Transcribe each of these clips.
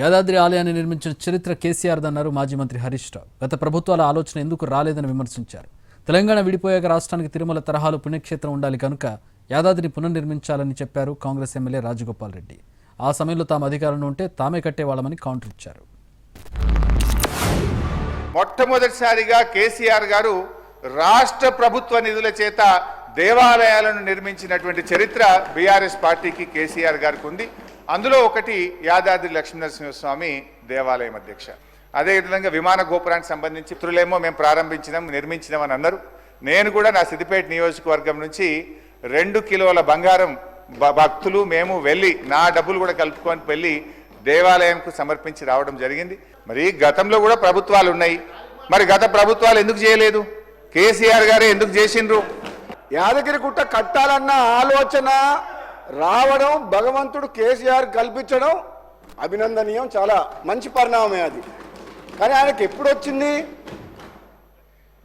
యాదాద్రి ఆలయాన్ని నిర్మించిన చరిత్ర కేసీఆర్దన్నారు మాజీ మంత్రి హరీష్ రావు. గత ప్రభుత్వాల ఆలోచన ఎందుకు రాలేదని విమర్శించారు. తెలంగాణ విడిపోయాక రాష్ట్రానికి తిరుమల తరహాలో పుణ్యక్షేత్రం ఉండాలి కనుక యాదాద్రిని పునర్నిర్మించాలని చెప్పారు కాంగ్రెస్ ఎమ్మెల్యే రాజగోపాల్ రెడ్డి. ఆ సమయంలో తాము అధికారంలో ఉంటే తామే కట్టేవాళ్లమని కౌంటర్ ఇచ్చారు. మొట్టమొదటిసారిగా కేసీఆర్ గారు రాష్ట్ర ప్రభుత్వ నిధుల చేత దేవాలయాలను నిర్మించినటువంటి చరిత్ర బీఆర్ఎస్ పార్టీకి కేసీఆర్ గారికి ఉంది. అందులో ఒకటి యాదాద్రి లక్ష్మీనరసింహస్వామి దేవాలయం అధ్యక్ష. అదేవిధంగా విమాన గోపురానికి సంబంధించి మిత్రులేమో మేము ప్రారంభించినాం నిర్మించినాం అని అన్నారు. నేను కూడా నా సిద్దిపేట నియోజకవర్గం నుంచి 2 కిలోల బంగారం భక్తులు మేము వెళ్ళి నా డబ్బులు కూడా కలుపుకొని వెళ్ళి దేవాలయంకు సమర్పించి రావడం జరిగింది. మరి గతంలో కూడా ప్రభుత్వాలు ఉన్నాయి, మరి గత ప్రభుత్వాలు ఎందుకు చేయలేదు? కేసీఆర్ గారే ఎందుకు చేసిండ్రు? యాదగిరి గుట్ట కట్టాలన్న ఆలోచన రావడం భగవంతుడు కేసీఆర్ కల్పించడం అభినందనీయం, చాలా మంచి పరిణామమే అది. కానీ ఆయనకి ఎప్పుడు వచ్చింది?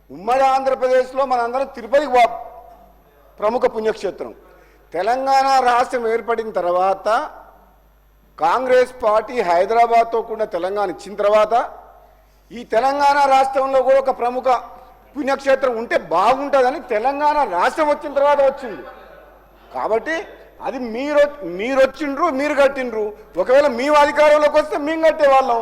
ఉమ్మడి ఆంధ్రప్రదేశ్లో మనందరం తిరుపతి ప్రముఖ పుణ్యక్షేత్రం. తెలంగాణ రాష్ట్రం ఏర్పడిన తర్వాత కాంగ్రెస్ పార్టీ హైదరాబాద్తో కూడిన తెలంగాణ ఇచ్చిన తర్వాత ఈ తెలంగాణ రాష్ట్రంలో కూడా ఒక ప్రముఖ పుణ్యక్షేత్రం ఉంటే బాగుంటుందని తెలంగాణ రాష్ట్రం వచ్చిన తర్వాత వచ్చింది. కాబట్టి అది మీరు వచ్చిండ్రు, మీరు కట్టిండ్రు. ఒకవేళ మేము అధికారంలోకి వస్తే మేము కట్టేవాళ్ళం.